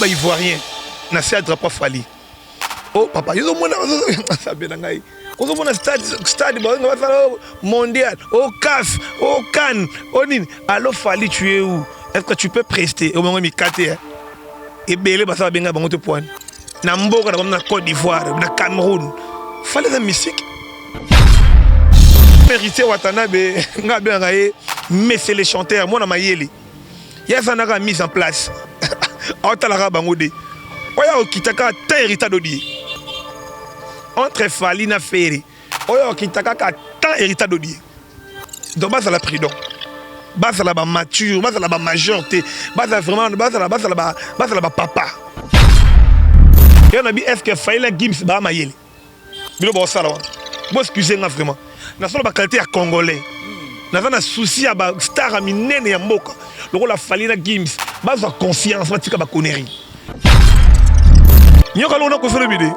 ba ivoirien na se drapeau Fali. Oh papa, yo mona ça bien ngai. Ozo mona stade ba mondial, au CAF, au CAN, au nini. Alors Fali tu es où? Est-ce que tu peux prester au moment mi kate et belé ba ça benga bango te point. Na mboka na Côte d'Ivoire, na Cameroun. Fallait la musique. Mérité Watanabe, nga bien ngaye, mais c'est les chanteurs moi na mayeli. Ya ça n'a mis en place. Autalara bangode. Oya okitaka ta héritage d'odi. Entre Fali na Ferry. Oya okitaka ka ta héritage d'odi. Donc bas à la prudent. Bas à la mature, bas à la majorité, bas à vraiment bas à la papa. Est-ce que Fali la Gims ba mayeli? Bilo bo sala. Bon excusez-moi vraiment. Na solo ba qualité ya congolais. Na na souci ya ba star a minene ya mboka. Le rôle la Fali la Gims, ba za confiance ba tika ba connerie. Nyoka lona ko felo bide.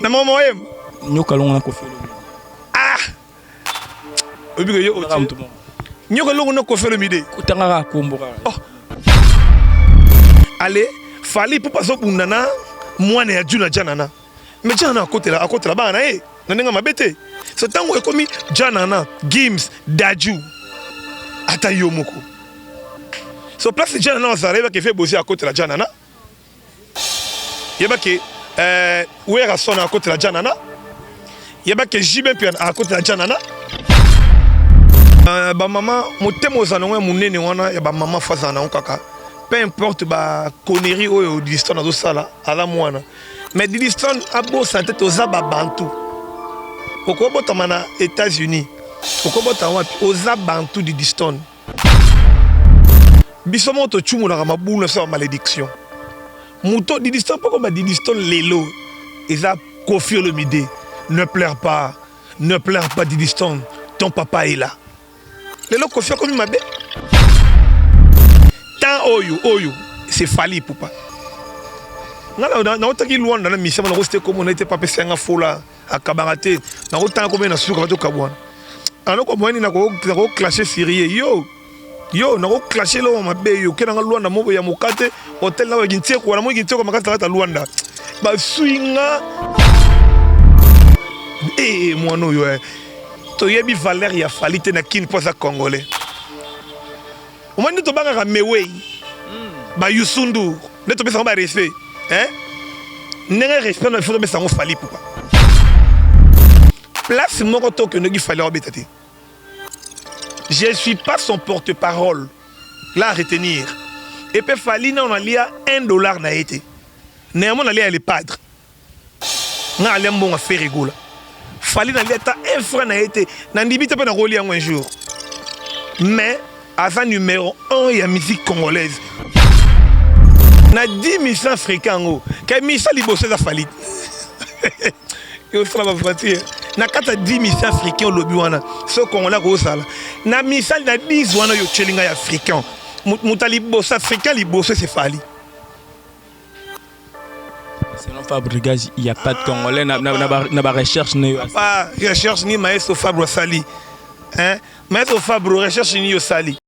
Na mama yem. Nyoka lona ko felo. Ah. Obigo yo otu. Nyoka lona ko felo bide. Kutanga komboka. Oh. Allez, Fali pour pas pour nana, moi ne adjuna janana. Mais jana à côté là bas na eh. Nanenga mabete. Ce temps où est commis janana, Gims, Daju. Ata yomoko. So place janana ça arrive qui fait bosser à côté la janana. Yeba que Ouera sonne à côté la janana. Yeba que Jibin pian à côté la janana. Ba maman motemo zanongwe munene wana ya ba maman fazana onkaka. Peu importe ba connerie au distant dans sala à la moine. Mais distant a beau santé aux ababantu. Pourquoi botamana États-Unis? Pourquoi botamana aux ababantu du distant? Bisomo to chumu na maboule sur malédiction. Mouto di distant pourquoi ba di distant lelo. Eza Koffi Olomide. Ne pleure pas di distant. Ton papa est là. Lelo Koffi comme mabe. Oyo, c'est Fali poupa. Na otaki Luanda na mission na rester comme on était pas passé en fola à Kabarate. Na autant comme na suka to kabwana. Alors comme ni na ko clasher Syrie yo na ko clasher lo mabe yo ke na Luanda mo ya mokate hotel na gintie ko na mo gintie ko makata ta Luanda. Ba swinga moi no yo to yebi valeur ya Fali te na kin posa congolais. Au moins, nous avons Mewey, Yusundu, nous avons respect. Nous avons respect, nous avons Fali. Place mon retour que nous avons fait. Je ne suis pas son porte-parole. Là, à retenir. Et puis, Fali, on a lié $1 na été. Néanmoins, on a lié les padres. On a lié un affaire rigolo. Fali, on a lié un franc na été. On a dit que on a relié un jour. Mais, avant numéro 1 il y a musique congolaise. Na 10 000 africains que misa liboso za Fali. Yo sala ba frontière. Na kata 10 000 africains lobi wana. So congolais ko sala. Na misa na 10 wana yo chelinga ya africain. Mutali bossa africain liboso c'est Fali. Selon Fabre Gaz, il n'y a pas de congolais na recherche ne. Pas recherche ni maestro Fabre Sali. Hein? Maestro Fabre recherche ni yo Sali.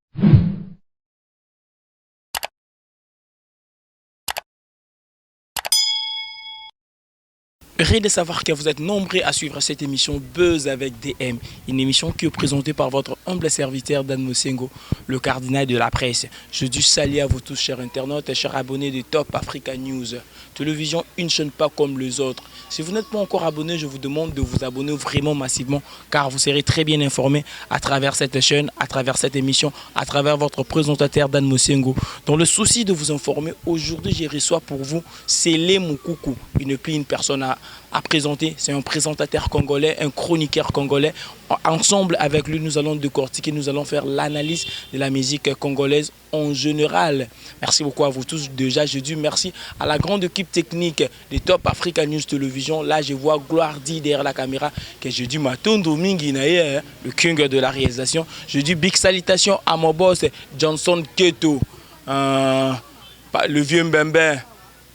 Heureux de savoir que vous êtes nombreux à suivre cette émission Buzz avec DM, une émission qui est présentée par votre humble serviteur Dan Mosengo, le cardinal de la presse. Je dis salut à vous tous, chers internautes et chers abonnés de Top Africa News. Télévision, une chaîne pas comme les autres. Si vous n'êtes pas encore abonné, je vous demande de vous abonner vraiment massivement, car vous serez très bien informés à travers cette chaîne, à travers cette émission, à travers votre présentateur Dan Mosengo. Dans le souci de vous informer, aujourd'hui, je reçois pour vous Sélé Moukoukou, une personne à présenter. C'est un présentateur congolais, un chroniqueur congolais. Ensemble avec lui, nous allons décortiquer, nous allons faire l'analyse de la musique congolaise en général. Merci beaucoup à vous tous. Déjà, je dis merci à la grande équipe technique de Top Africa News Télévision. Là, je vois Gloire D derrière la caméra, que je dis Matondo Mingi Naye, le king de la réalisation. Je dis big salutation à mon boss Johnson Keto, le vieux Mbembe,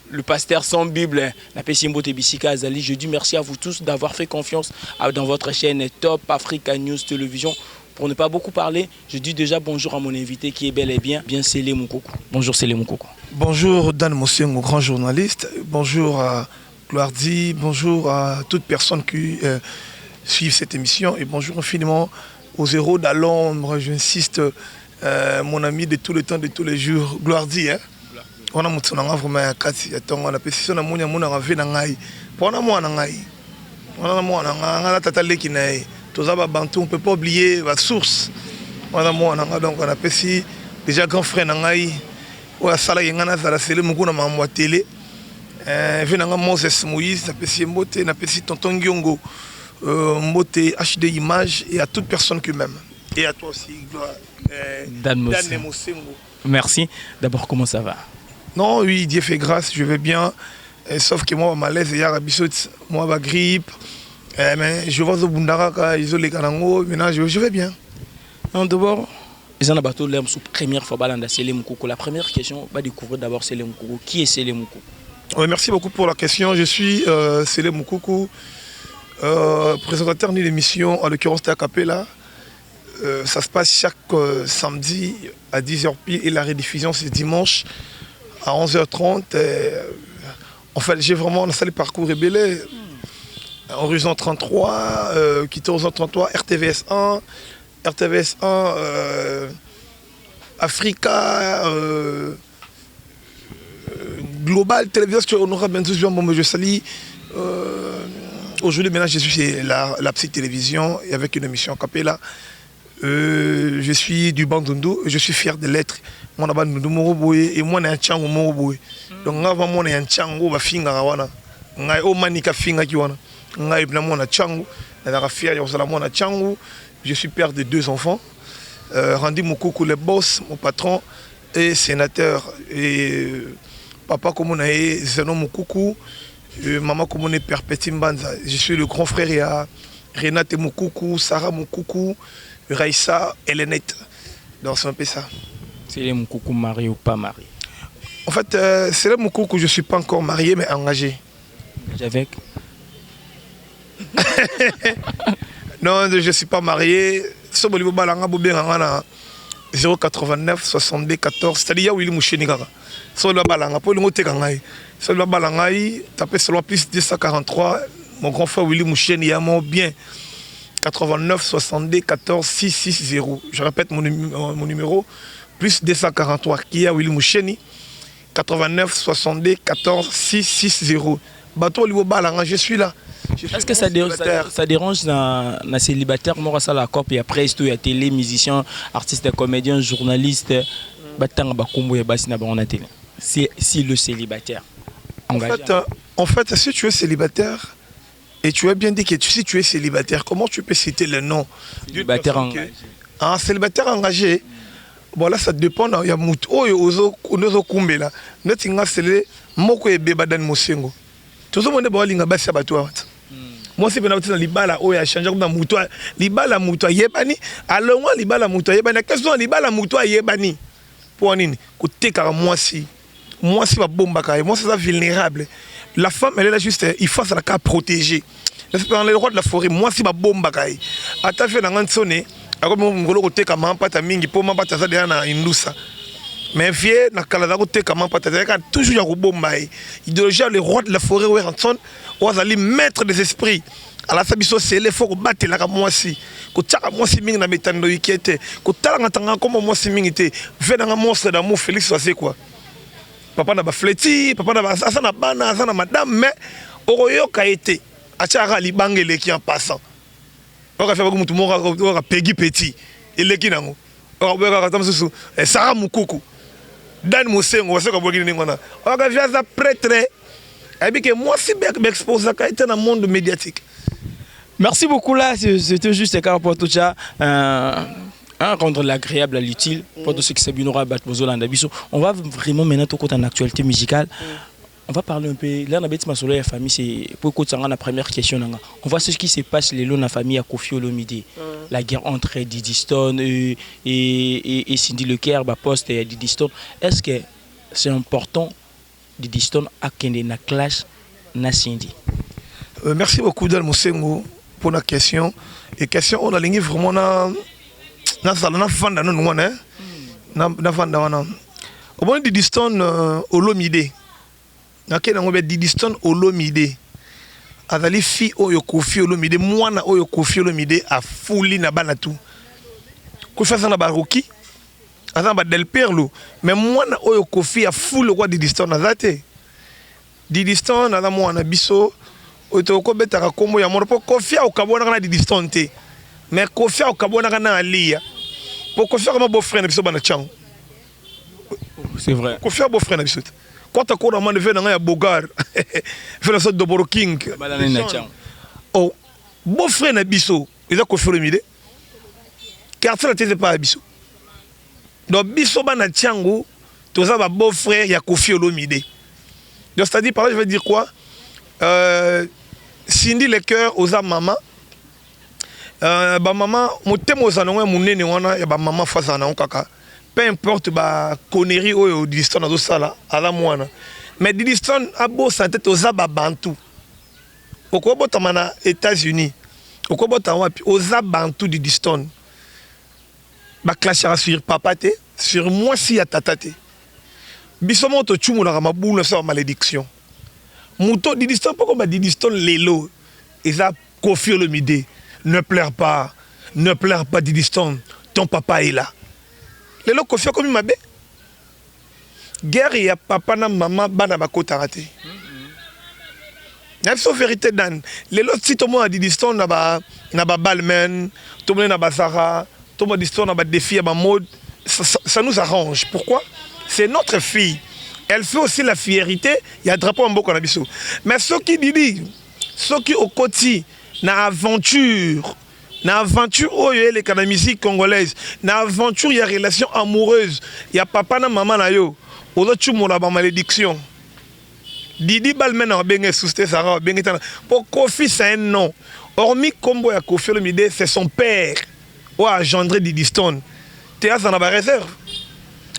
le pasteur sans Bible, la Pessimbo Tebisika Azali. Je dis merci à vous tous d'avoir fait confiance dans votre chaîne Top Africa News Télévision Pour ne pas beaucoup parler, je dis déjà bonjour à mon invité qui est bel et bien Célé Moukoko. Bonjour Célé Moukoko. Bonjour Dan Mosengo, grand journaliste. Bonjour à Gloire-Di, bonjour à toute personne qui suit cette émission. Et bonjour infiniment aux héros d'Alombre, j'insiste, mon ami de tout le temps, de tous les jours, Gloire-Di. On a vraiment on a pesé na munya muna rave na ngai. Pona moi na ngai. On a moi na ngala tatale ki na e. Tozaba bantu on peut pas oublier la source. On a moi na donc on a pesé déjà grand frère na ngai. Wa sala yengana za Célé Moukoko na mamwa télé. Venanga Moses Moïse na pesé mbote na pesé tonton Ngiongo. Mbote HD Image et à toute personne que m'aime. Et à toi aussi Gloire. Dan Mosengo. Merci. D'abord comment ça va? Non, oui, Dieu fait grâce, je vais bien. Sauf que moi, malaise, il y a moi, ma grippe. Mais je vois au Bundaraka, isolé Kanango. Maintenant, je vais bien. D'abord, ils en ont battu l'homme sous première fois balanda Célé Moukoko. La première question, on va découvrir d'abord Célé Moukoko. Qui est Célé Moukoko? Oui, merci beaucoup pour la question. Je suis Célé Moukoko, présentateur d'une émission, en l'occurrence à Capella. Ça se passe chaque samedi à 10h pile et la rediffusion c'est dimanche à 11h30. En fait, j'ai vraiment lancé le parcours rébellé. Horizon 33, quitté Horizon 33, RTVS 1, RTVS 1, Africa, Global, Télévision, Honorable Benzouzian, bon, je salue. Aujourd'hui, maintenant, je suis chez la petite télévision et avec une émission Capella. Je suis du Bandundu, je suis fier de l'être. Moi, je suis Moroboye et moi, je suis un Tchango Moroboye. Donc, avant moi, je suis un Tchango, je suis un Tchango. Je suis un Tchango. Je suis père de 2 enfants. Randy Moukoko, le boss, mon patron, et sénateur. Et papa, comme on a Zeno Moukoko, maman, comme on est Perpétine Banza. Je suis le grand frère à Renate Moukoko, Sarah Moukoko. Raïssa, Elenette. Donc c'est un peu ça. Célé Moukoko marié ou pas marié? En fait, Célé Moukoko, je ne suis pas encore marié, mais engagé. Avec? Non, je ne suis pas marié. 089 62 14. C'est-à-dire, il y a Moucheni. Tapez sur plus 243. Mon grand frère Willy Moucheni, il y a mon bien. 89 62 14 660. Je répète mon numéro. Plus 243 qui a Willy Moucheni. 89 62 14 660. Bateau Libo Balanga, je suis là. Est-ce que ça dérange dans célibataire? Moi, ça la cop et après, il y a télé, musicien, artiste, comédien, journaliste. Si le célibataire. En fait, si tu es célibataire, et tu as bien dit que si tu es célibataire, comment tu peux citer le nom célibataire engagé? Ah, célibataire engagé. Bon, là, ça dépend. Il y a Mouto, Ozo Kumbe là. Notre inga c'est Moko et Beba Dan Mosengo. Tout le monde est bon, l'inga basse à Batoua. Moi, c'est bien dans Libala, oh, il a changé comme Mouto. Libala Mouto Yebani. Alors, moi, Libala Mouto Yebani. Qu'est-ce que Libala Mouto Yebani? Pour Nini, côté car moi, si ma bombe, moi, c'est ça vulnérable. La femme, elle est là juste, il faut ça la protéger. Dans les rois de la forêt, moi, si ma bombe, attends, fait dans un sonné, alors mon gros côté comme un pata mingi, pour ma pata ça derrière na indusa. Mais vieux, na Canada côté comme un pata, toujours un bombe. Idéologie, les rois de la forêt, où Ranson, où allez mettre des esprits. À la sabiso, c'est l'effort battre la moi si. Ko tchaka moi si mingi na metando yikete. Ko talanga tanga comme moi si mingi te. Fait dans un monstre d'amour, Félix, c'est quoi? Papa n'a pas fléti, papa n'a pas ça n'a bana, ça n'a madame, mais Oroyo a été à Tchara Libangele qui en passant. On a fait beaucoup de monde, on a Peggy Petit, et les Kinango. On a Sarah Moukoko, Dan Mosengo, on a fait on a vu ça prêtre. Et bien que moi, si je m'expose à dans le monde médiatique. Merci beaucoup là, c'était juste un rapport tout ça. Rendre l'agréable à l'utile pour tous ceux qui s'abonnent à Batmozola Ndabiso. On va vraiment maintenant tout côté en actualité musicale. On va parler un peu. Là, on a bête ma solo la famille, c'est pour côté la première question. On voit ce qui se passe les lots dans la famille à Kofi Olomide. La guerre entre Didi Stone et Cindy Leclerc, Poste et Didi Stone. Est-ce que c'est important Didi Stone à Kende na clash na Cindy? Merci beaucoup Dan Mosengo pour la question. Et question on a ligné vraiment na sala na fanda non wana na fanda wana au bon Diddy Stone Olomide na kena ngobe Diddy Stone Olomide azali fi oyo Koffi Olomide mwana oyo Koffi Olomide a fuli na bana tout Koffi na baroki azan ba del perlo mais mwana oyo Koffi a fuli kwa Diddy Stone azate Diddy Stone aza mwana biso oto ko betaka kombo ya moro po Koffi okabona na Diddy Stone te mais Koffi okabona na Alia po Koffi comme beau frère na biso bana chang c'est vrai Koffi beau frère na biso quand tu as un fait dans Bogar, fait la sorte de Boro King. Oh, beau frère Nabiso, il a Koffi Olomide. Car ça n'était pas Abisso. Donc Bisso Banatiango, tout ça va beau frère, il y a Koffi Olomide. Donc c'est-à-dire par là je vais dire quoi? Cindy le cœur aux maman. Ba maman, mon thème aux anons, mon nez wana, ya ba maman face à un kaka. Peu importe ba connerie au Diddy Stone dans ça à la moine mais Diddy Stone a beau sa tête aux Bantou au Kobo tamana États-Unis au Kobo tawapi aux Bantou Diddy Stone ba clashera sur papa te sur moi si ya tata te bisomo to chumu na mabulu sa malédiction muto Diddy Stone poko ba Diddy Stone lelo eza Koffi Olomide ne pleure pas Diddy Stone ton papa est là. Les gens Koffi comme mabe. Guerre ya papa na maman bana bakota raté. La vérité dan. Les gens si tout le monde a Diddy Stone na ba Balmain, tout le monde na ba Zara, tout le monde Diddy Stone na ba défi à ba mode, ça nous arrange. Pourquoi? C'est notre fille. Elle fait aussi la fierté, il y a drapeau en boko na biso. Mais ceux qui Diddy, ceux qui au côté na aventure oyo les la musique congolaise na aventure ya relation amoureuse ya papa na maman na yo ozo chumona ba malédiction Didi Balmain na benga souste Sarah benga tana pour Koffi c'est un nom hormis combo ya Koffi Olomide c'est son père ou a engendré Diddy Stone théâtre na ba réserve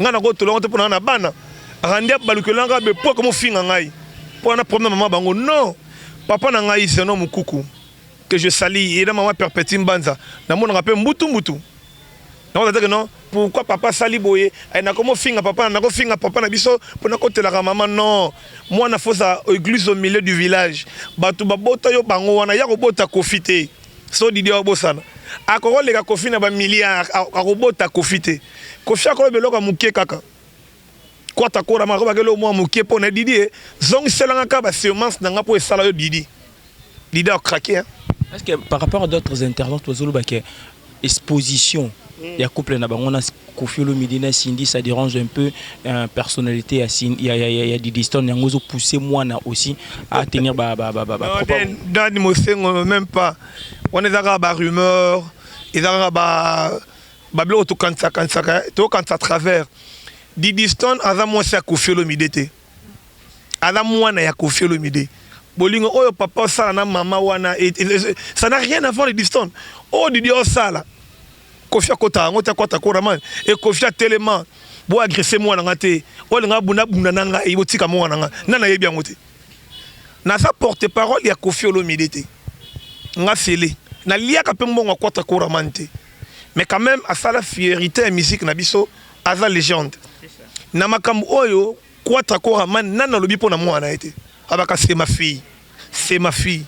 ngana ko to longo pona na bana randia balukelanga be po comme finga ngai pour na problème maman bango non papa na ngai c'est non mukuku que je salis et dans maman perpétue Mbanza na mon rappel mbutu non on dit que non pourquoi papa sali boye et na comment finga papa na biso pour na côté la maman non moi na fosa église au milieu du village batu babota yo bango wana ya robota Koffi te so Didi obosana akoro le ka Koffi na ba milliard akobota Koffi te Koffi akolo beloko mukie kaka kwa takora ma roba kelo mo mukie pona Didi zong selanga ka ba semence na nga po esala yo Didi a craqué hein. Est-ce que par rapport à d'autres internautes, exposition, il y a couple on a Koffi Olomide Cindy, ça dérange un peu personnalité. Il y a Diddy Stone, il y a poussé moi aussi à tenir non, même pas. On est dans la rumeur, ils ont tout quand ça travers. Diddy Stone a moi c'est Koffi Olomide. A moi na Koffi Olomide. Bolingo oyo papa sala na mama wana ça n'a rien à voir les Diddy Stone. Oh Didi sala Koffi akota ngota kwata koraman et Koffi tellement bo agresser moi na ngate o nga buna na nga e botika moi na nga nana yebi ngote na sa porte parole ya Koffi Olomide te nga fele na liaka pe mbongo kwata koraman te mais quand même à ça la fierté musique na biso aza légende na makambo oyo kwata koraman nana lobi pona moi na été. C'est ma fille.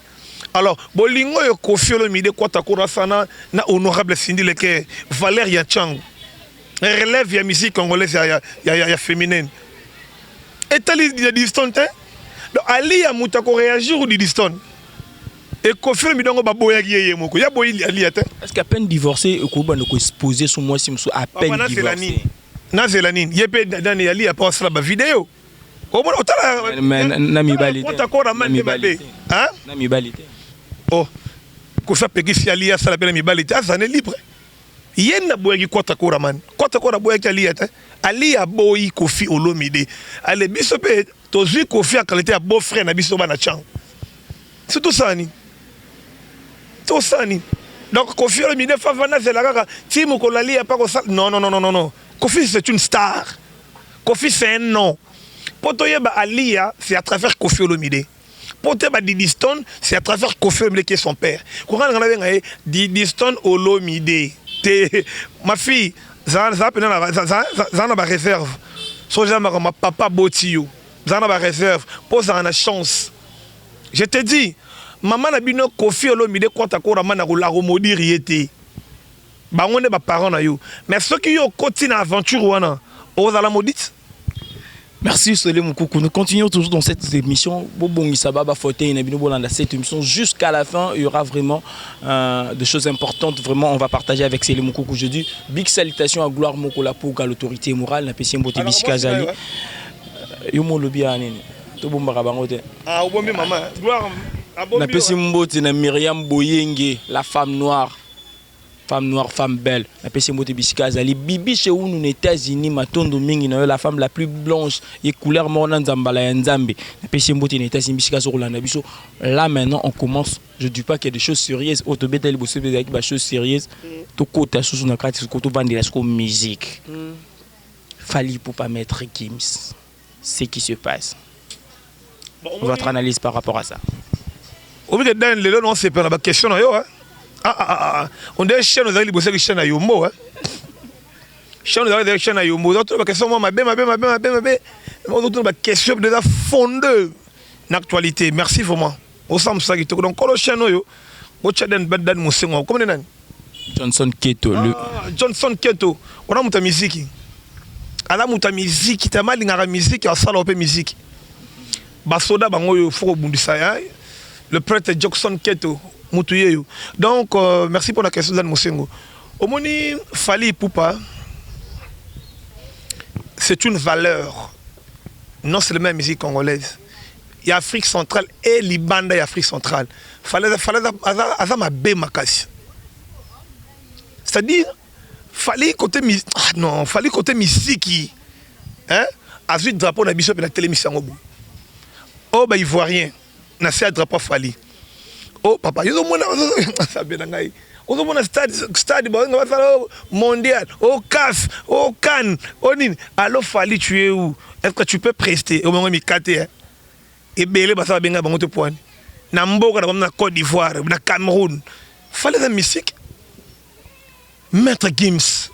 Alors, bolingo yo Koffi Olomide kwata kurasana na honorable Cindy Leke Valeria Chang. Relève ya musique congolaise ya féminine. Et tali Diddy Stone te. Donc Ali ya mutako réagir ou Diddy Stone. Et Koffi Olomide ngo baboya yeye moko. Ya boyi Ali ate. Est-ce qu'à peine divorcé ko ba no ko exposer sur moi si muso à peine divorcé. Na zelanine. Yepe dani Ali a pas ça ba vidéo. Oh, Koffi pegisi alia sala pela mibalite azane libre. Yena boyaki kwata kora man. Kwata kora boyaki alia ta. Alia boyi Koffi Olomide. Ale biso pe tozui Koffi a qualité à beau frère na biso bana chang. C'est tout ça ni. Tout ça ni. Donc Koffi Olomide fa vana zelaka ti mokolali a pas ko non. Koffi c'est une star. Koffi c'est un nom. Potoyeba Alia, c'est à travers Koffi Olomide. Potoyeba Diddy Stone, c'est à travers Koffi Olomide qui est son père. Quand on a Diddy Stone Olomide, Ma fille, ça n'a pas réserve. So ma papa Botio, ça n'a pas réserve. Pose en chance. Je te dis, maman n'a bino kofi olo mide kwata ko ramana ko la romodi riete. Ba on est ba parents na yo. Mais ceux qui ont continué aventure wana, aux la maudite. Merci Solé Moukoukou. Nous continuons toujours dans cette émission. Cette émission jusqu'à la fin, il y aura vraiment des choses importantes. Vraiment, on va partager avec Solé Moukoukou jeudi. Big salutations à Gloire Mokola pour l'autorité morale. Na pesi mbote bisika zali. Yo mo lobi anene. To bomba bangote. Ah, bombi maman. Gloire. Na pesi mbote na Myriam Boyenge, la femme noire. Femme noire, femme belle. La personne qui est Bibi chez nous aux États-Unis, Matondo Mingi, la femme la plus blanche et couleur morne Nzambala et Nzambe. La personne qui est aux États-Unis, là maintenant on commence. Je ne dis pas qu'il y a des choses sérieuses. Autobéta il bosse des choses sérieuses. Tout côté sous une carte, tout vendre la musique. Fallait pour pas mettre Gims. C'est ce qui se passe. Votre analyse par rapport à ça. Au bout de d'un, les non c'est pas la question hein. On dit chaîne nous allons bosser avec chaîne à Yombo hein. Chaîne nous allons avec chaîne à Yombo. D'autres la question moi ma d'autres la question déjà fondée l'actualité. Merci vraiment. Au sens ça qui donc quand le chaîne yo au chaden badan musengo comme nani Johnson Keto Johnson Keto on a muta musique. Ala muta musique tamali ngara musique ya sala ope musique. Basoda bango yo faut bundisa ya. Le prêtre Johnson Keto. Donc, merci pour la question d'Anne Moussengo. Omoni Fally Ipupa, c'est une valeur, non seulement la musique congolaise. Il y a Afrique centrale et Libanda et Afrique centrale. Fallait ma bé makasi. C'est-à-dire, Fally côté musique. Ah non, Fally côté musique. Hein? A vu le drapeau de la bishop et la télémission. Oh, bah, Ivoirien. N'a pas de drapeau Fally. Oh papa, yo mona sabe na ngai. Ozo mona stade mondial, au CAF, au CAN, au nini. Alors Fally tu es où? Est-ce que tu peux prester au moment mi kate et belé ba sa benga bango te point. Na mboka na Côte d'Ivoire, na Cameroun. Fallait la musique. Maître Gims,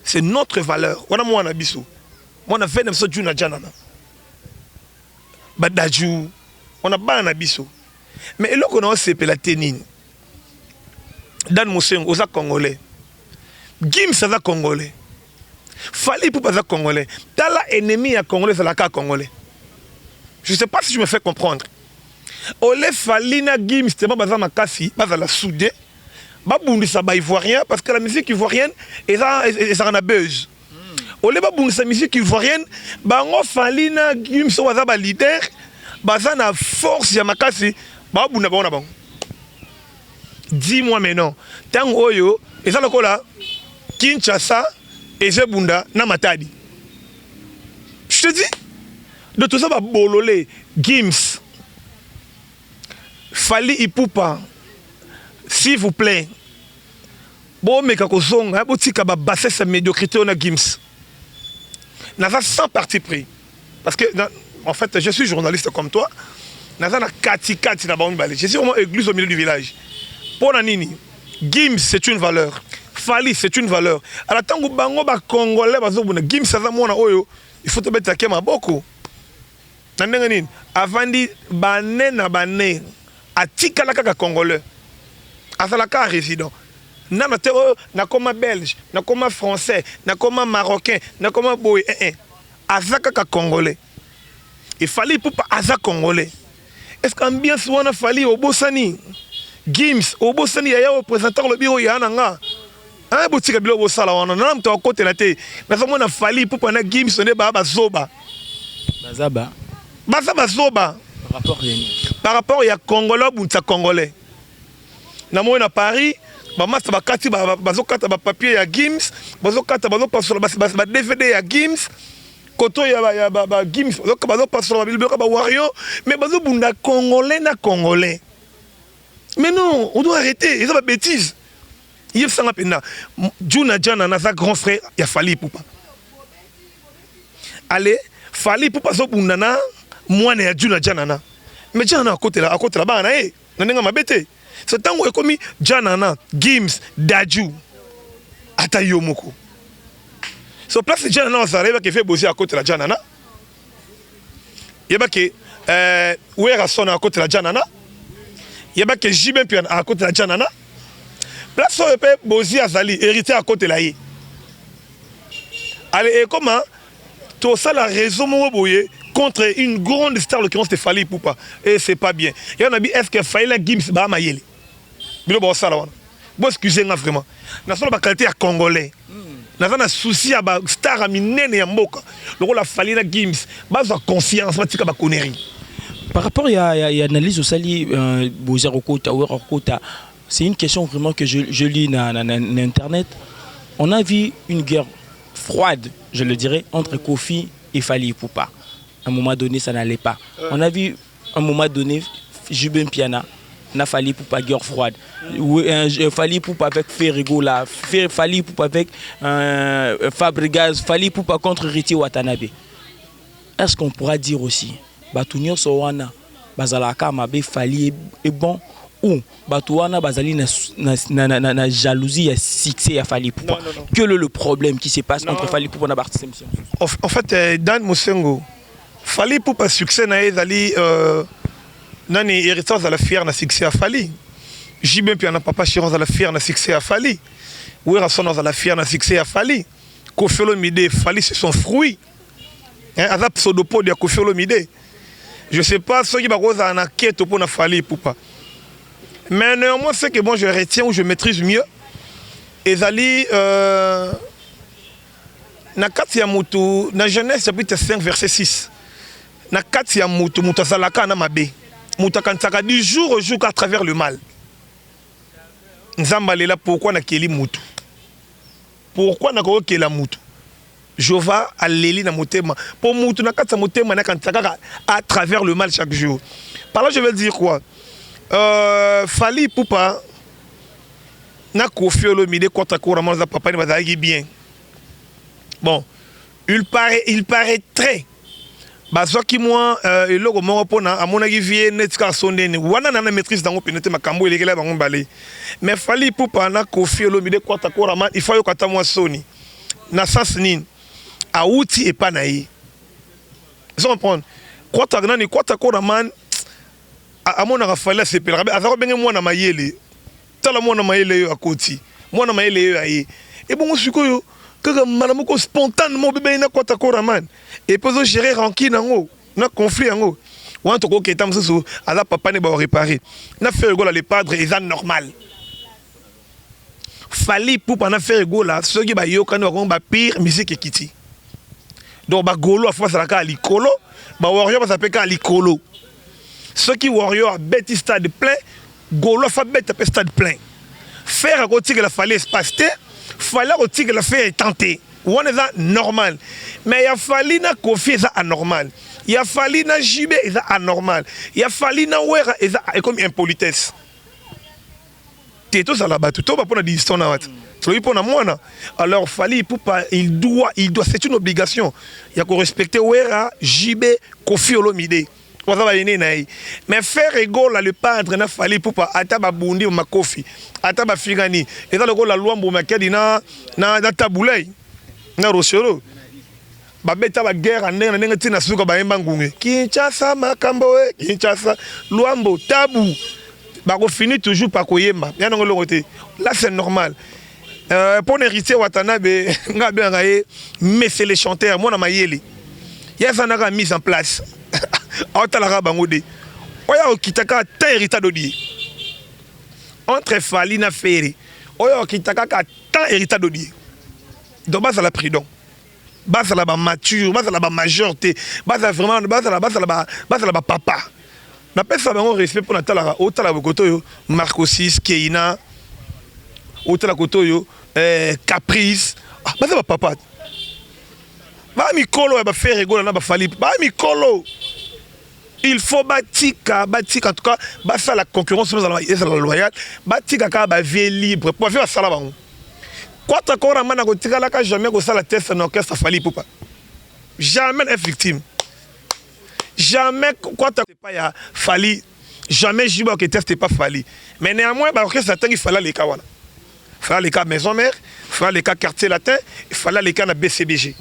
c'est notre valeur. On a moi na biso. Moi na fait na so juna janana. Badaju, on a ba na biso. Mais là qu'on a c'est la ténine. Dan Moussengo, aux Congolais. Gims c'est Congolais. Fally Ipupa c'est Congolais. T'as la ennemi à Congolais, c'est la cas Congolais. Je ne sais pas si je me fais comprendre. Olé Fally na Gims, c'est pas bazar makasi, bazar la soudé. Babundi ça ba ivoirien parce que la musique ivoirienne ça en a buzz. Olé babundi sa musique ivoirienne, bango Fally na Gims so bazar ba leader, bazar na force ya makasi. Dis-moi maintenant, tant oyo, et ça le cola, Kinshasa et Zebunda na Matadi. Je te dis, de tout ça va bololé, Gims, Fally Ipupa, s'il vous plaît, bon mais kako zonga, botika ba basser sa médiocrité on a Gims. N'a pas sans parti pris, parce que en fait je suis journaliste comme toi. Je suis vraiment église au milieu du village. Pour Nanini, Gims c'est une valeur. Fally c'est une valeur. Alors tant que bango ba congolais Gims ça va moi oyo, il faut te mettre à kema boko. Nandenganin, avant di bané na bané, atika la kaka congolais. Asalaka résident. Na tero na comme belge, na comme français, na comme marocain, na comme boy azaka ka congolais. Et Fally Ipupa azaka congolais. Est-ce qu'ambiance wana Fally au Bossani Gims au Bossani ya représentant le bureau ya nanga hein botika bilo bosala wana na mto côté na te na somo na Fally Ipupa na Gims ne ba zoba bazaba zoba par rapport ya congolais bunta congolais na mo na Paris ba master ba kati bazokata ba papier ya Gims bazokata bazopasula ba DVD ya Gims koto ya Gims bazo passer ba wario mais bazo bunda congolais na congolais. Mais non, on doit arrêter, c'est pas bêtise. Il y a pena Juna Jana na sa grand frère, il y a Fally Ipupa. Allez, Fally Ipupa zo bunda na moi na Juna Jana na. Mais Jana à côté là-bas na na nga mabete. C'est tant que comme Jana na Gims Daju. ata yo moko so place Janana ozala qui fait bosser à côté de la Janana yeba ke wera sona à côté de la Janana yeba ke Jibé puis à côté de la Janana place où peut bosser azali hérité à côté là. Allez, et comment tout ça la raison contre une grande star, l'occurrence de Fally Ipupa. Et c'est pas bien. Il y en a dit, est-ce que Fally Gims va mailler? Bilo bon ça là. Bon excusez-moi vraiment. N'a pas qualité à congolais. N'a pas souci à star à minene ya mboka. Le rôle à Fally Gims, base confiance, pas tika ba connerie. Par rapport à l'analyse au Sali Bozarokota ou Rokota, c'est une question vraiment que je lis dans Internet. On a vu une guerre froide, je le dirais, entre Kofi et Fally Ipupa. À un moment donné, ça n'allait pas. On a vu, à un moment donné, Jibé Piana, n'a Fally Ipupa guerre froide. Fally Ipupa avec Ferrigo là, Fally Ipupa avec Fabregas, Fally Ipupa contre Riti Watanabe. Est-ce qu'on pourra dire aussi, Batunyo Sowana, Bazalaka Mabe Fally est bon? Ou Batouana Bazali na jalousie, succès à Fally Ipupa. Quel est le problème qui se passe entre Fally Ipupa et Bartis Simpson? En fait, Dan Mosengo, Fally Ipupa succès na ezali nani héritage à la fière na succès à Fally. Jibé puis na papa Chiron à la fière na succès à Fally. Wera Son à la fière na succès à Fally. Koffi Olomide Fally c'est son fruit. Hein, azap pseudopode de Koffi Olomide. Je sais pas ceux qui baroza en enquête pour na Fally Ipupa. Mais néanmoins, ce que moi je retiens ou je maîtrise mieux, ezali na kati ya mutu na Genèse chapitre 5 verset 6. Na kati ya mutu azalaka na mabe. Mutu akansaka du jour au jour à travers le mal. Nzamba lela pourquoi na keli mutu? Pourquoi na ko kela mutu? Jova aleli na motema. Pour mutu na kati ya motema na kansaka à travers le mal chaque jour. Par là je veux dire quoi? Fally Ipupa na Koffi Olomide contre couramment papa ne va bien. Bon, il paraîtrait bazo ki moi eloko moko pona amona ki vie netka sondeni wana na maîtrise dango penete makambo elekela bango balé. Mais Fally Ipupa na Koffi Olomide contre couramment il faut yo kata moi soni na sens nini a outi et pas naï. Vous comprenez? Contre nani contre couramment amona Fally sepela azako benge mwana mayele tala mwana mayele yo akoti mwana mayele yo aye et bon sikoyo kaka malamuko spontanément bébé na kwata koraman et pozo gérer ranki nango na conflit nango wan to ko ketam so ala papa ne ba réparer na faire gola les padres est normal Fally Ipupa na faire gola ceux qui ba yoka no ba pire musique ekiti donc ba golo afwa salaka likolo ba warrior ba sapeka likolo. Ceux qui warrior bête stade plein, Golo fa bête stade plein. Faire à côté que la fallait espace, fallait à côté que la fait tenter. On est ça normal. Mais il a fallu na Koffi ça anormal. Il a fallu na Jibé ça anormal. Il a fallu na Wera ça comme impolitesse. T'es tout ça là-bas, tout va pour la distance na wat. Celui pour na moi. Alors Fally Ipupa il doit c'est une obligation. Il y a qu'on respecter Wera, Jibé, Koffi Olomide. Mais faire égaux le padre na Fally Ipupa ataba bundi ma Koffi ataba figani et dans le la loi mbomaki na tabulay na rochero ba beta ba guerre na ndenge tina suka ba yemba ngunge Kinshasa makambo Kinshasa luambo tabu ba ko fini toujours pas koyemba ya ngo longote là c'est normal pour hériter Watanabe ngabe ngaye mais c'est les chanteurs moi na mayeli ya ça n'a mis en place. Entre Fally na Ferry, oyo kitaka ka tant héritage d'odier. Donc base à la prudence, base à la mature, base à la majorité, base à vraiment base à la papa. Na pesa bango respect pour natala otala bokoto yo Marco 6 Keina otala koto yo Caprice base à papa. Ba mikolo ba faire rigolo na ba Fally ba mikolo. Il faut batika en tout cas faire la concurrence dans la loyale batika ka ba vie libre pour faire ça là bas quoi ta ko ramana ko tika la ka jamais ko ça la test en orchestre Fally Ipupa jamais est victime jamais quoi ta pas ya Fally jamais Jiba que teste pas Fally mais néanmoins ba orchestre tant il fallait les kawana fallait les cas maison mère, fallait les cas quartier latin, il fallait les cas la BCBG.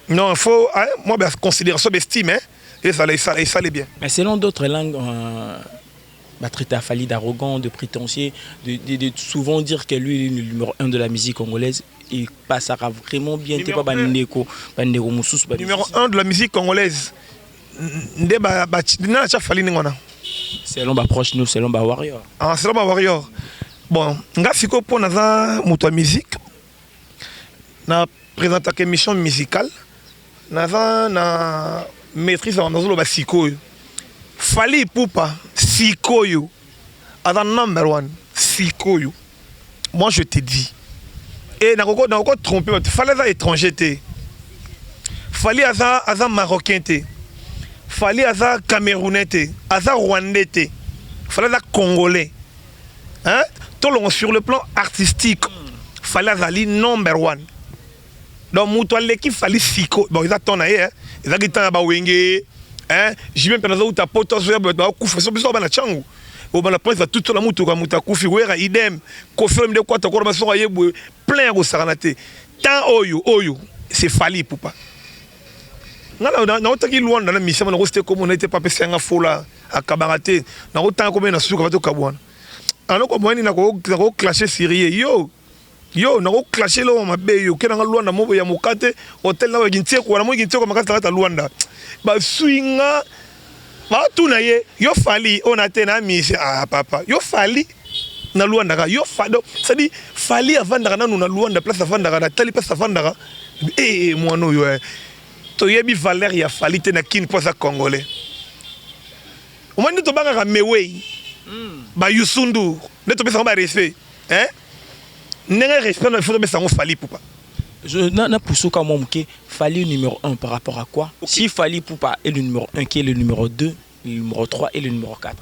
Non, il faut, hein, moi, je considère ça estime, hein, et ça allait bien. Mais selon d'autres langues, traiter Fally d'arrogant, de prétentieux, de souvent dire que lui est le numéro 1 de la musique congolaise, il passera vraiment bien. Numéro 1 de la musique congolaise. Selon ma proche, nous, selon ma warrior. Ah, selon ma warrior. Bon, si vous avez une musique, na présente une émission musicale, na maîtrise dans le Sikoyo. Fally Ipupa, Sikoyo, ada number one, Sikoyo. Moi je te dis. Et n'a pas trompé, Fally est étranger. Fally est marocain. Fally est camerounais. Est rwandais. Fally est congolais. Hein? Sur le plan artistique, Fally est number one. Donc, Moutoua l'équipe Fally Siko. Bon, ils attendent, hein? Ils attendent à Wenge. Hein? J'ai même pensé que tu as pas de koufa. C'est bizarre, na changu. Au la presse va tout la moutoua koufi. Ouera idem. Kofi de quoi t'as encore maçon aïe plein au saranate. Tant oyo. C'est Fally Ipupa. Na otaki Luanda na mission na resté comme on était pas passé en fola à Kabarate. Na autant comme na suka bato kabwana. Alors comme moi ni na ko clasher sérieux yo na ko clasher lo mabe yo ke na Luanda mo ya mukate hotel na gintie ko na mo gintie ko makata ta Luanda. Ba swinga ba tuna ye yo Fally on a tena mission ah papa yo Fally na Luanda ka yo fado ça dit Fally avandaka na na Luanda place avandaka na tali place avandaka moi no yo to yebi valeur ya Fally te na kin posa congolais au moins to banga mewei ba yusundu ne to pesa ba respect hein nenga respect na faut pesa ngo Fally Ipupa je na poussouka moi mke Fally numéro 1 par rapport à quoi okay. Si Fally Ipupa est le numéro 1 qui est le numéro 2 le numéro 3 et le numéro 4.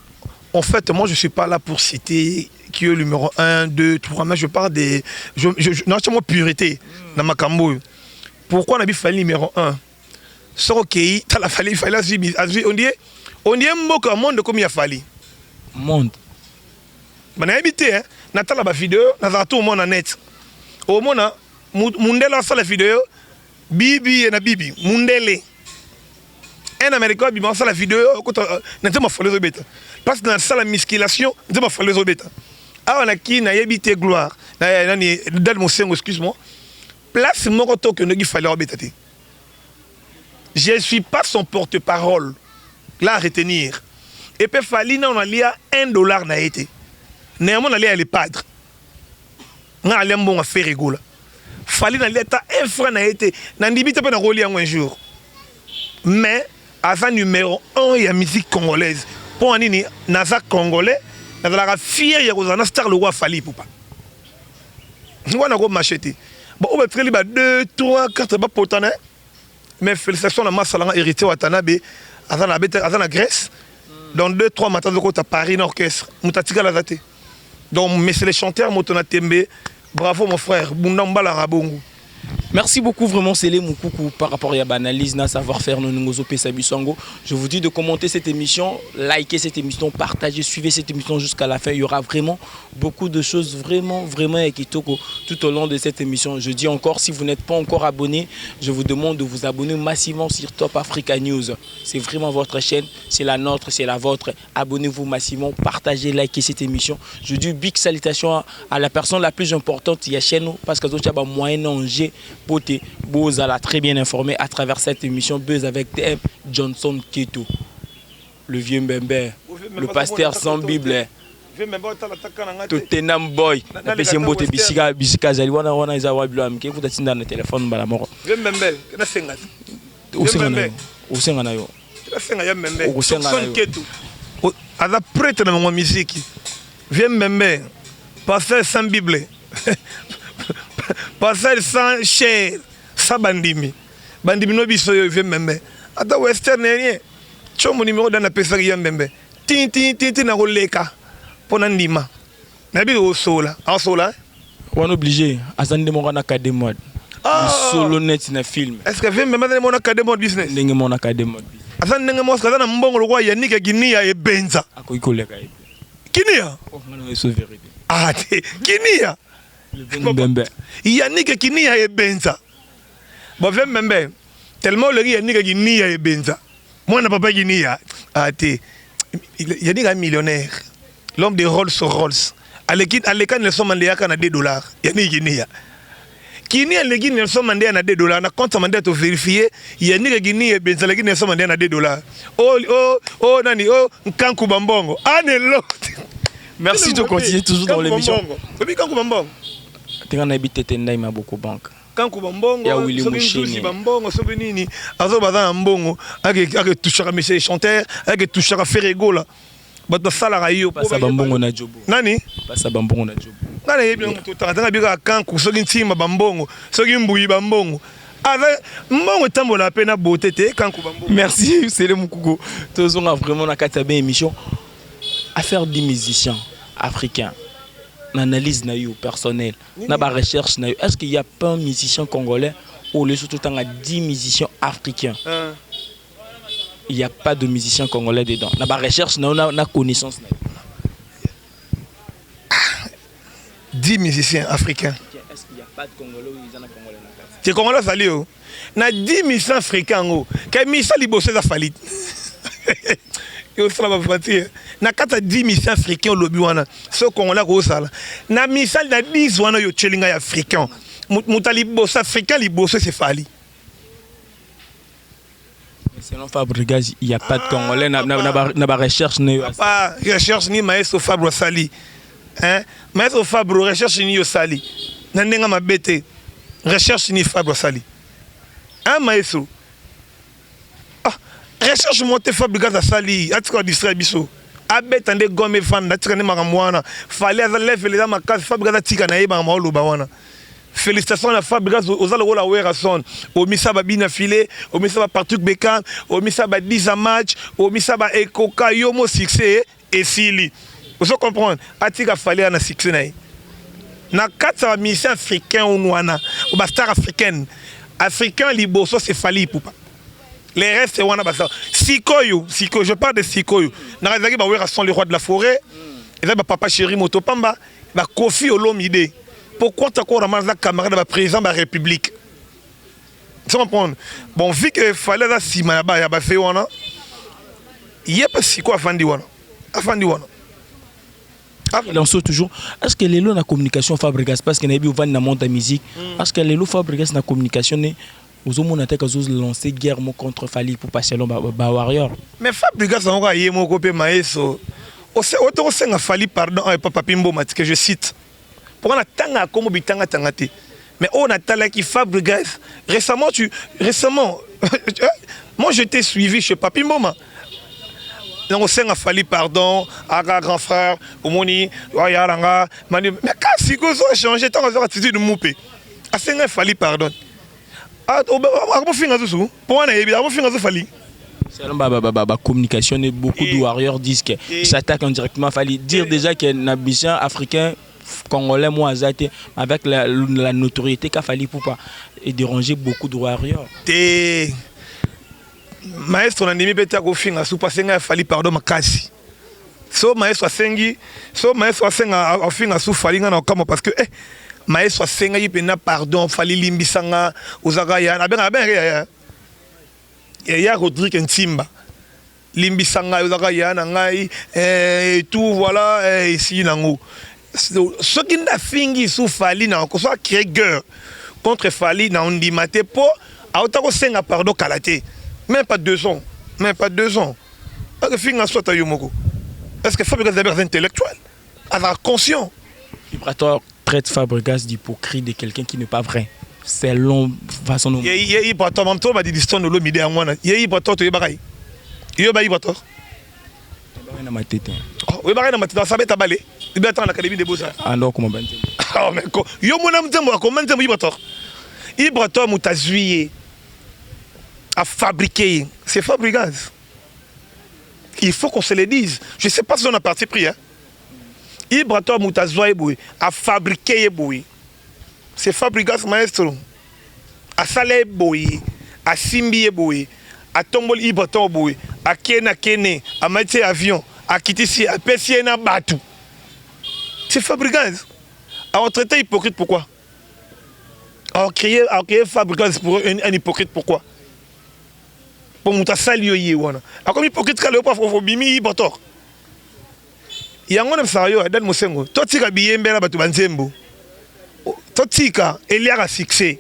En fait, moi je suis pas là pour citer qui est le numéro 1 2 3 mais je parle des non c'est moi pureté na makambo. Pourquoi on a dit Fally numéro 1 so OK, t'as la Fally on dit mboka monde comme il y a Fally. Monde. On a habité hein, natala ba vidéo, na tout monde net. Au mona mundela sa la vidéo, bibi na bibi, mundele. Un américain bi sa la vidéo, na tama Fally Zobeta. Parce que dans ça la musculation, na tama Fally Zobeta. Ah on a qui na habité gloire. Na ni dal mon sengo excuse-moi. Place moko to que ngi Fally Zobeta. Je ne suis pas son porte-parole. Là, à retenir. Et puis, Fally, on a lié $1 n'a été. Néanmoins, on a lié les padres. On a lié un bon affaire rigolo. Fally, on a lié un franc n'a été. On a dit que on a relié un jour. Mais, à ça, numéro 1, il y a la musique congolaise. Pour un ini, Naza congolais, on a la fière, il y a un star le roi Fally Ipupa. On a machete. Bon, on va faire 2, 3, 4, pas potent. Mais félicitations à Massalan, héritier Watanabe, à la Grèce. Dans 2-3 matins, tu as Paris, l'orchestre. Moutatika la zate. Donc, messieurs les chanteurs, Motona Tembe, bravo mon frère, Bundamba la Rabongo. Merci beaucoup vraiment Célé Moukoukou par rapport à l'analyse, na savoir-faire Nongozo Pesabisango. Je vous dis de commenter cette émission, liker cette émission, partager, suivez cette émission jusqu'à la fin. Il y aura vraiment beaucoup de choses vraiment ekitoko tout au long de cette émission. Je dis encore, si vous n'êtes pas encore abonné, je vous demande de vous abonner massivement sur Top Africa News. C'est vraiment votre chaîne, c'est la nôtre, c'est la vôtre. Abonnez-vous massivement, partagez, likez cette émission. Je dis big salutations à la personne la plus importante, il y a chez nous, parce que vous avez moyen danger. Beauté, Bozala très bien informé à travers cette émission Buzz avec TM Johnson Keto, le vieux Mbembe, le pasteur sans Bible, Tottenham Boy, la PCM Bote Bisika Zali, wana izawa bilam, qui vous attendez dans le téléphone balamoro. Vieux Mbembe, na senga. Osenga nayo. Johnson Keto. Ada prêtre na mon musique. Vieux Mbembe, pasteur sans Bible. Passer sans chair, sans bandimi. Bandimi no biso yo vient même. Ata western rien. Cho mon numéro dans la pesa ya mbembe. Tin na roleka. Pona ndima. Na bi o sola. En sola. On est obligé azande mo na kade mode. Solo net na film. Est-ce que vient même dans mon kade mode business? Ndenge mo na kade mode. Azande ndenge mo skaza na mbongo lo kwa yanika ginia e benza. Akoikoleka. Kinia? Oh ngana eso vérité. Ah, Kinia. Yannick Kinia et Benza. Bon, même, tellement le Yannick Kinia et Benza. Moi, n'a pas Kinia. Ah, Yannick est millionnaire. L'homme de Rolls. À l'écran, Nelson Mandela a $2. Yannick Kinia. Kinia, Nelson Mandela a $2. On a compte Mandela to vérifier. Yannick Kinia et Benza, Nelson Mandela a $2. Oh, Nani, oh, Kankou Bambongo. Ah, Nello. Merci de continuer toujours dans l'émission. Oui, Kankou Bambongo. Tu as habité Tendaïma beaucoup banque. Kankou Bambongo. Il y a Willy Mouchini. Bambongo, Sobenini. Azo Bazan Mbongo. Avec toucher à Michel Chanteur. Avec toucher à Ferrego là. Bato Salara yo. Pas ça Bambongo na Djobo. Nani? Pas ça Bambongo na Djobo. Nani yebi on totanga bika Kankou. Soki Ntima Bambongo. Soki Mbouyi Bambongo. Avec Mbongo tambola pena beauté te Kankou Bambongo. Merci, c'est le Moukouko. Tous on a vraiment na Katabé émission. Affaire des musiciens africains, l'analyse personnelle, la recherche, est-ce qu'il y a pas un musicien congolais ou les surtout 10 musiciens africains? Il n'y a pas de musiciens congolais dedans. La recherche, la connaissance. 10 musiciens africains. Est-ce qu'il n'y a pas de Congolais ou ils en ont Congolais? C'est Congolais sali yo. Na 10 musiciens africains ngo. Ka misa libosé za falit. Yo sala ba fatir. Na kata 10 musiciens africains lobi wana. Ce Congolais ko sala. Na misal na 10 wana yo chelinga ya africain. Mutali boss africain libosé c'est fali. Selon Fabregas, il n'y a pas de Congolais. Na recherche pas recherche ni maestro Fabre Sali. Hein? Maître Fabre recherche ni yo Sali. Nandenga mabete. Recherche ni Fabre Sali. Hein maestro? Ah, recherche monte Fabregas à Sali. Atika distrait biso. Abetande gome fan atika ne makamwana. Fallait azalef les ama case Fabregas atika na yeba ma oloba wana. Félicitations à Fabregas aux Algola Werason, au Misaba Binafile, au Misaba Patrick Beckham, au Misaba 10 match, au Misaba Ekoka, Yomo succès et Sili. Vous comprenez? Atika fallait un succès. Na 4 musiciens africains ou nouana, ou star africaine. Africain liboso c'est fali poupa. Les restes c'est wana basa. Sikoyo, je parle de Sikoyo. Na razaki ba Werason le roi de la forêt. Et là papa chéri Motopamba, ba Kofi Olomide. Pourquoi tu as encore un camarade de président de la République? Tu comprends? Bon, vu qu'il fallait que si ma ya ba fait wana, il y a pas si quoi afandi wana. Il en sort toujours. Est-ce que les lots na communication Fabregas parce que na bi van na monte musique? Est-ce que les lots Fabregas na communication ne aux hommes na teka zos lancer guerre contre Fali pour passer l'homme ba warrior? Mais Fabregas on va yemo copé maestro. O se auto senga Fali pardon papa Pimbo mat que je cite. Pour la tanga comme bitanga tangate. Mais on a talé qui Fabregas. Récemment, moi je t'ai suivi chez Papi Moma. Donc on a fallu pardon à grand frère, au moni, Yaranga, Manu. Mais quand si vous avez changé, tant que vous avez de moupé. À ce qu'il fallu pardon. Ah, on va faire un peu pour un ébi, on va faire un peu fallu. C'est la communication et beaucoup de warriors disent qu'ils s'attaquent indirectement à Fali. Dire déjà qu'il y a un musicien africain congolais moi avec la notoriété qu'a fallu pour pas et déranger beaucoup de warriors. Maestro na nimi beta ko finga su pasenga fali pardon makasi. So maestro asenga finga su fali ngana kama parce que maestro asenga yipena pardon fali limbisanga uzaka ya na benga ya Rodrigue Ntimba. Limbisanga uzaka ya na ngai et tout voilà ici nango. Ce qui n'a fini sous Fali n'a encore soit créé guerre contre Fali n'a on dit maté pour à autant que c'est un pardon kalaté même pas 2 ans parce que fini soit à Yomoko est-ce que Fabregas est intellectuel alors conscient Vibrator traite Fabregas d'hypocrite de quelqu'un qui n'est pas vrai c'est long façon il y a même toi m'a dit l'histoire de l'homme idée à moi il y a Vibrator tu es bagaille il y a Vibrator na ma tête oui bagaille na ma tête ça va t'abaler il doit être en académie des beaux-arts. Ah non, comment ben ah mais yo mon âme t'aime comment t'aime Ibrator mutazuye à fabriquer c'est Fabregas. Il faut qu'on se le dise. Je sais pas si on a parti pris hein. Ibrator mutazuye boui à fabriquer boui. C'est Fabregas maestro. À salé boui, à simbi boui, à tombol Ibrator boui, à kene, à mettre avion, à quitter si à pessier na batou. C'est Fabregas. Alors traiter hypocrite pourquoi? Alors créer Fabregas pour un hypocrite pourquoi? Pour monter salio yéwana. Alors comme hypocrite quand le pas faut bimi botor. Yango na sayo Dan Mosengo. Toi tika biyembe na batu banzembo. Toi tika Elia a succès.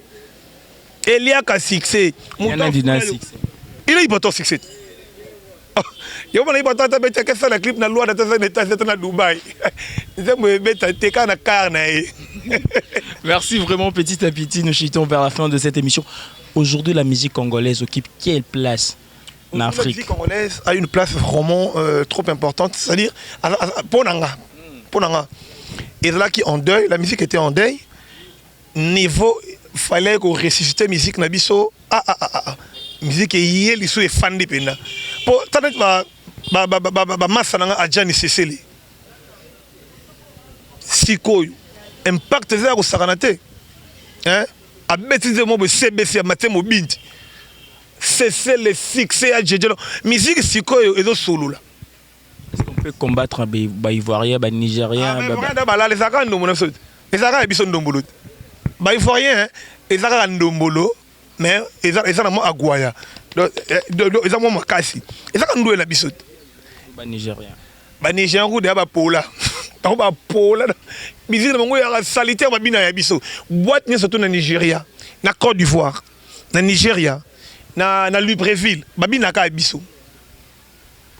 Elia a succès. Il a hypocrite succès. Yo mona hypocrite ta bete que ça la clip na loi na ta na Dubaï. Nzembo beta teka na car na. Merci vraiment petit à petit, nous chutons vers la fin de cette émission. Aujourd'hui, la musique congolaise occupe quelle place en Afrique? La musique congolaise a une place vraiment trop importante, c'est-à-dire, pour Nanga. Et là qui en deuil, la musique était en deuil. Niveau, il fallait qu'on ressuscite la musique Nabiso. Musique est l'issue est fan de pena. Pour t'as masse nanga adjani seseli. Sikoyo. Impact zéro au saranate. Hein? A bêtise mo CBC à matin mobinte. C'est le succès à Djedjelo. Musique sikoyo et do solo là. Est-ce qu'on peut combattre ba Ivoirien, ba Nigérien, les Arabes no mona sot. Les Arabes bison ndombolo. Ba Ivoirien, les Arabes ndombolo, mais les Arabes mo agwaya. Ils ont makasi. Ils ont ndoué la bisot. Ba Nigérien. Ba Nigérien ko de ba pola. Ba pola. Musique na ya salité ba bina ya biso. Boîte ni surtout na Nigeria, na Côte d'Ivoire, na Nigeria, na Libreville, ba bina ka biso.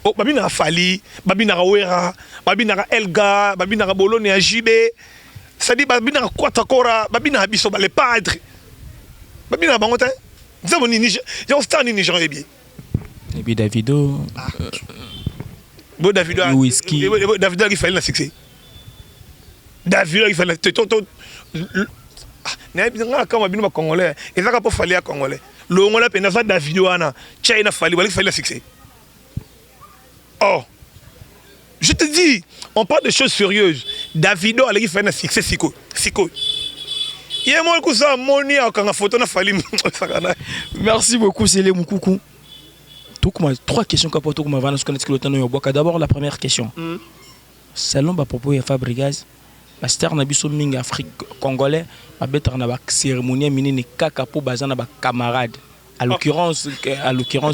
Oh ba bina Fali, ba bina Wera, ba bina Elga, ba bina Bolone ya Jibé. Ça dit ba bina Kwatakora, ba bina biso ba les padres. Ba bina bangote. Nzamo ni Niger, yo star ni Nigeria bien. Et puis Davido Davido Whisky. Davido qui fait le succès. Davido qui fait le quand on congolais, et ça pas fallu à congolais. Le congolais penasa Davido ana, China fallu, il fait le succès. Oh, je te dis, on parle de choses sérieuses. Davido allait faire un succès siko. Merci beaucoup, Célé Moukoukou. Trois questions d'abord, la première question. Selon à propos de Fabregas, la star Nabiso Ming Afrique congolais, a better na cérémonie minine kaka pour bazana ba camarade. À l'occurrence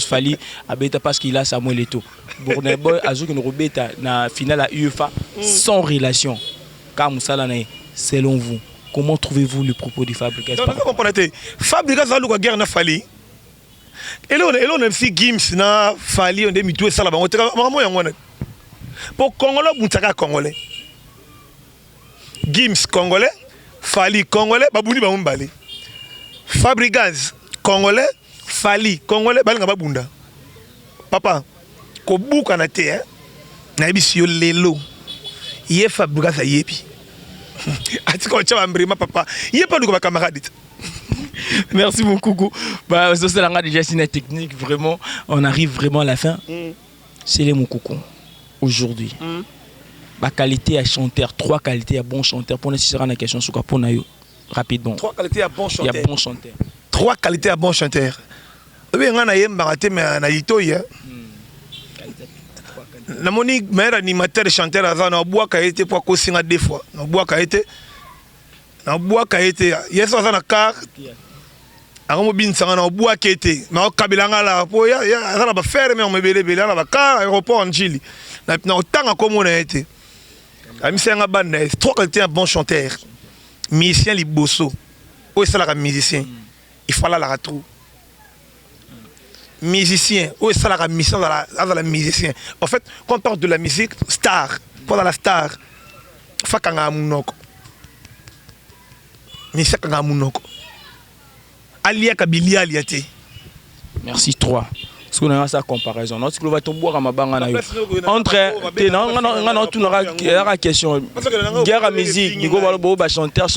Fali a better parce qu'il a Samuel Eto'o. Bourneboy a joué une robeta na finale à UEFA sans relation. Comme ça selon vous. Comment trouvez-vous le propos de Fabregas? Fabregas a eu guerre na Fali. Et là on a aussi Gims na Fali on a mis tout ça là-bas. Pour Congolais, Boutaka Congolais. Gims Congolais, Fali Congolais, Babouni Baoumbali. Fabregas Congolais, Fali Congolais, Balinga Babunda. Papa, Kobuka na te, hein? Na ebisi yo lelo. Yé Fabregas a yépi. Papa. Il n'y a pas de camarade. Merci beaucoup. Bah, c'est déjà une technique. Vraiment, on arrive vraiment à la fin. C'est les Moukoukou. Aujourd'hui, ma qualité à chanteur, 3 qualités à bon chanteur. Pour nécessairement la question, sur quoi pour nous rapidement. 3 qualités à bon chanteur. Il y a bon chanteur. 3 qualités à bon chanteur. Oui, on a eu baraté mais on a eu tout hier. Na moni meilleur animateur chanteur azana na bois ka été pour kosinga 2 fois. Na bois ka été. Yes azana car. Aromo bin sanga na bois ka été. Na kabilanga la po ya azana ba faire mais on me belé na ba car aéroport en Chili. Na otanga comme on a été. Ami senga banda 3 qualités un bon chanteur. Musicien liboso. O ça la musicien. Il faut la retrouver. Musicien, où est-ce la mission dans la musicien? En fait, quand on parle de la musique, star, pendant la star, Fakanga Mounoko. Misakanga Mounoko. Alia Kabilia Aliate. Merci 3. Est-ce qu'on a sa comparaison? Non, est-ce que va tomber à ma banga na yo? Entre, non, tu n'auras la question. Guerre à musique, ni go balo ba chanteur.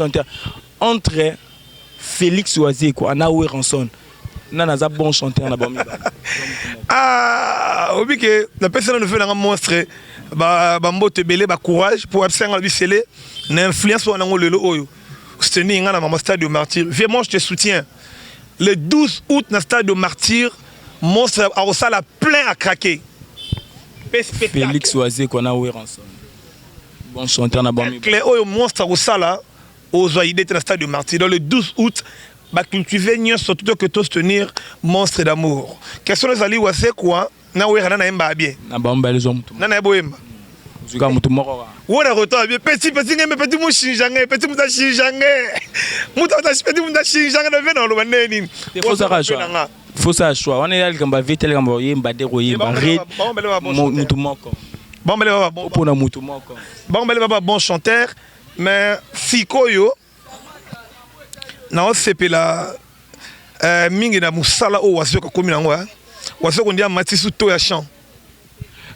Entre Félix Oazé quoi, Anaoué Ranson. Nana za bon chanteur na bami. Ah, obi que la personne nous fait un monstre ba mbote belé ba courage pour absenga bi scellé na influence on ngo lelo oyo. Soutenir ngana mama stade de martyr. Vraiment je te soutiens. Le 12 août na stade de martyr, monstre a salle plein à craquer. Félix Oazé qu'on a Ranson. Bon chanteur na bon. Clé au monstre au sala aux idées dans le stade de Martyr dans le 12 août. Bah cultiver nion surtout que tous tenir monstre d'amour. Question les ali wa c'est quoi? Na we rana na mba bien. Na ba mbale zo mutu. Na na boyemba. Zuka mutu moko. Wona retour bien petit ngeme petit mu shinjange petit mu ta shinjange. Muta ta petit mu ta shinjange na vena lo baneni. Faut ça choix. Faut ça choix. On est là kamba vite là kamba yemba de royemba red. Mutu moko. Bon bele baba bon. Pour na mutu moko. Bon bele baba bon chanteur mais Sikoyo na osepela mingi na musala o wasoka komi nango wasoko ndia matisu to ya chant.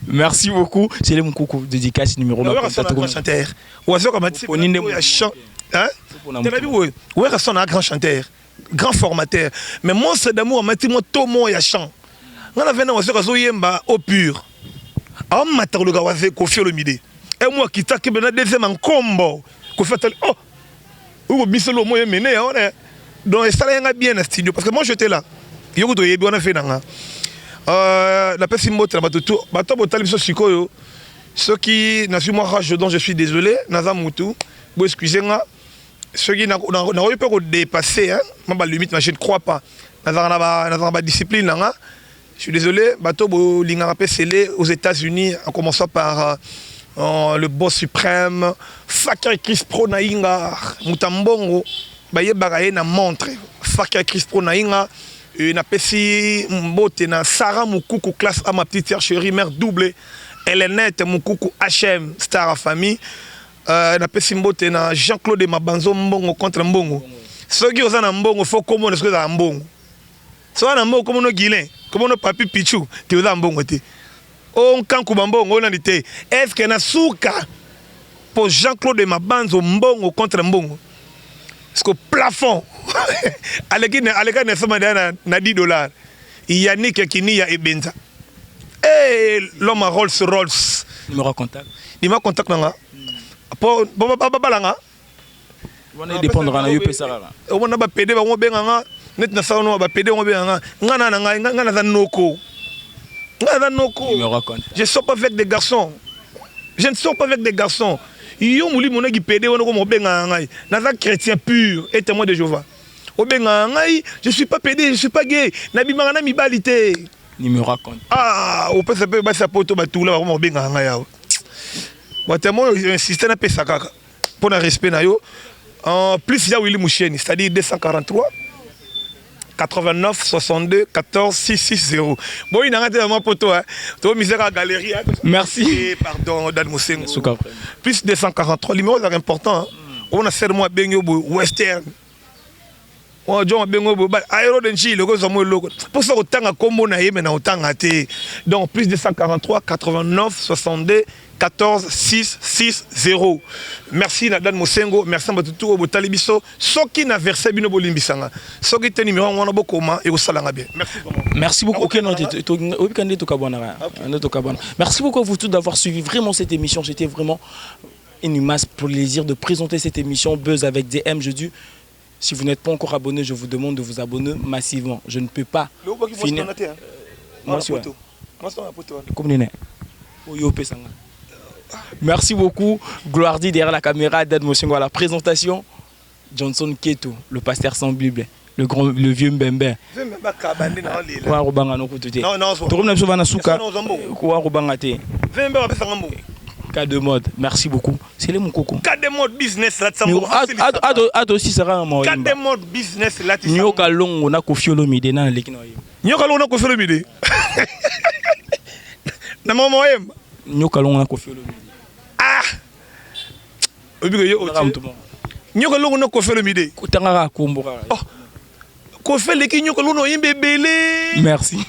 Merci beaucoup. C'est le Moukou dédicace numéro 1. Chanteur. Wasoka matisu to ya chant. Hein? Ouais, son un grand chanteur, grand formateur. Mais monstre d'amour mati mo to mo ya chant. Ngana vena wasoka zo yemba au pur. A matar le gars waze Koffi Olomide. Et moi qui t'a que bena deuxième en combo. Koffi oh ou bisolo moyen mené on est donc ça là bien dans studio parce que moi j'étais là yoko to yebi on a fait nanga la personne moto ba tout bato botali biso sikoyo ceux qui na moi rage dont je suis désolé naza mutu bo excusez-moi ceux qui na eu peur de dépasser hein ma limite mais je ne crois pas naza ba discipline nanga je suis désolé bato bo linga pe scellé aux États-Unis en commençant par le boss suprême, Fakir Chris Pro Nainga, Mutambongo, Baye Bagaye na montre, Fakir Chris Pro Nainga, na pesi mbote na Sarah Moukoukou classe à ma petite sœur chérie, mère doublée, Elenette Moukoukou HM, star à famille, na pesi mbote na Jean-Claude Mabanzo Mbongo contre Mbongo. Ceux qui osent en Mbongo, faut comment est-ce que ça Mbongo. Soit en Mbongo comme nos Guilain, comme nos papi Pichou, tu es en Mbongo. On kanku bambongo on dit est-ce que na souka pour Jean-Claude Mabanzo Mbongo contre Mbongo parce que plafond aleka ne soma na $10 Yannick Kinia et Benza et l'homme à Rolls numéro contact nanga pour balanga on dépendra na yo pesara on na ba PD ba ngo benganga net na sauna ba PD ngo benganga ngana za noko. Je ne sors pas avec des garçons. Je ne sors pas avec des garçons. Yo mouli mona qui pédé on ko benga ngai. Naza chrétien pur et témoin de Jéhovah. O benga ngai, je suis pas pédé, je suis pas gay. Na bimanga na mibalité. Numéro compte. Ah, on peut s'appeler ba sa poto ba tout là on benga ngai ya. Bon témoin insisté na pesa kaka. Pour le respect na yo. En plus il y a Willy Moucheni, c'est-à-dire 243 89 62 14 660. Bon, il n'a rien à mon poteau. Tu vois, misère à galerie. Merci. Pardon, Dan Moussengo. Plus 243. Numéro est important. On a seulement Bengo Western. On a John Bengo Aéro Denchi, le gros amour logo. Pour ça, autant à combo na yémen, autant à té. Donc, plus 243 89 62 14 660. Merci Nadan Mosengo, merci à tout au Talibiso. Ce qui n'a versé bino bolimbisanga. Ce qui est numéro 1 beaucoup et au salanga bien. Merci beaucoup. Merci beaucoup. Merci beaucoup à vous tous d'avoir suivi vraiment cette émission. C'était vraiment une immense plaisir de présenter cette émission Buzz avec DM. Je dis, si vous n'êtes pas encore abonné, je vous demande de vous abonner massivement. Je ne peux pas finir. Moi, merci beaucoup. Gloire dit derrière la caméra, Dan Mosengo à la présentation. Johnson Keto, le pasteur sans Bible, le vieux Mbembe. Cas de mode, merci beaucoup. C'est les Moukoko. Cas de mode business là, ça aussi sera un mot. Cas de mode business là, tu sais. Nyoka long, on a Koffi Olomide dans l'équipe. Nyoka long, on a Koffi Olomide. Na maman aime. Nyoka long, on a Koffi Olomide. Ah. Nyoka long, on a Koffi Olomide. Kutangara Kumbora. Oh. Koffi l'équipe Nyoka long, on a un bébé. Merci.